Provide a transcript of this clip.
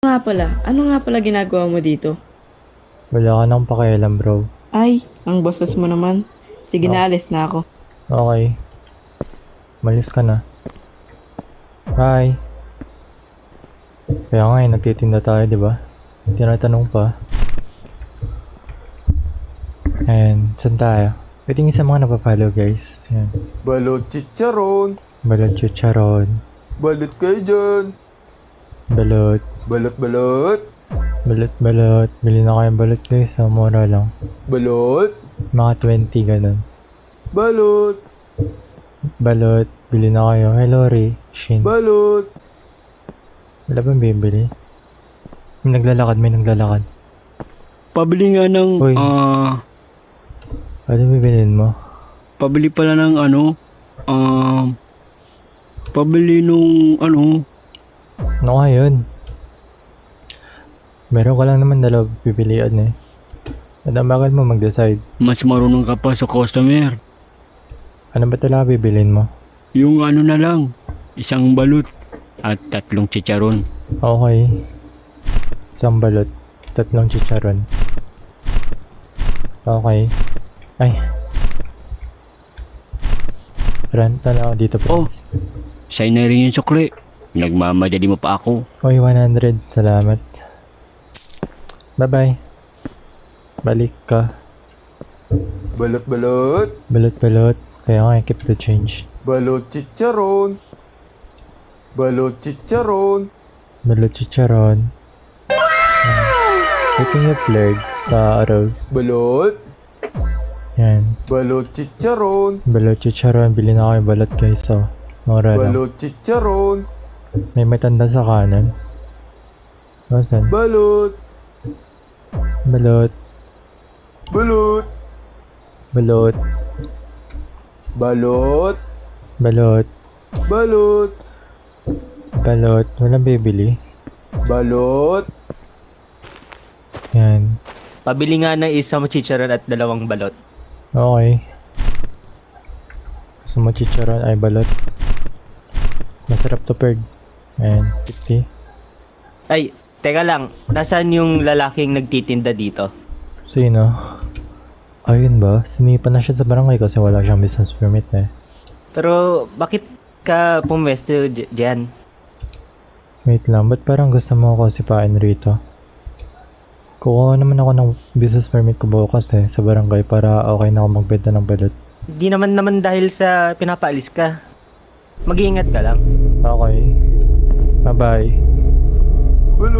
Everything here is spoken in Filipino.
Ano nga pala ginagawa mo dito? Wala ka nang pakialam, bro. Ay, ang bosses mo naman. Sige Oh. na, alis na ako. Okay. Malis ka na. Bye. Kaya nga nagtitinda tayo, di ba? Tinatanong pa. Ayan, saan tayo? Pwede yung sa mga napapalo, guys. Ayan. Balot chicharon. Balot chicharon. Balot kayo dyan. Balot. Balot balot. Balot. Bili na kayong balot, guys. Sa mura lang. Balot. Mga 20, ganun. Balot. Balot. Bili na kayo. Hey, Lori. Shin. Balot. Wala bang bibili? May naglalakad. Pabili nga ng, Uy. Ano bibilin mo? pabili pala ng pabili nung Ano nga yun? Meron ka lang naman dalawa pipilian eh. At ang bakal mo mag-decide. mas marunong ka pa sa customer. Ano ba talaga bibilin mo? Yung na lang, isang balut at 3 chicharon. Okay. Isang balot. 3 chicharon. Okay. Ay. Renta na ako dito, friends. Sa'yo na rin yung sukli. Nagmamadali mo pa ako. Oy, 100. Salamat. Bye-bye. Balik ka. Balot balot. Balot. Kaya nga, keep the change. Balot chicharon. Balot chicharon. Balot chicharon. Putting yung flag sa arrows. Balot. Yan. Balot chicharon. Balot chicharon. Bili na kayo balot, guys. So, mura lang. Balot chicharon. May matanda sa kanan. Saan? Balot. Balot. Balot. Balot. Balot. Balot. Balot. Balot. Walang bibili. Balot. Yan. Pabili nga ng isang chicharon at 2 balot. Okay. Gusto mo chicharon ay balot. Masarap to, Perd. Ayan. 50. Ay, teka lang. Nasaan yung lalaking nagtitinda dito? Sino? Ayun ba? Sinipa na siya sa barangay kasi wala siyang business permit eh. Pero bakit ka pumwesto diyan? Wait lang, ba't parang gusto mo ako sipain rito? Kukuha naman ako ng business permit ko bukas eh, sa barangay para okay na ako magbenta ng balot. Di naman dahil sa pinapaalis ka. Mag-iingat ka lang. Okay. Bye-bye. Balot.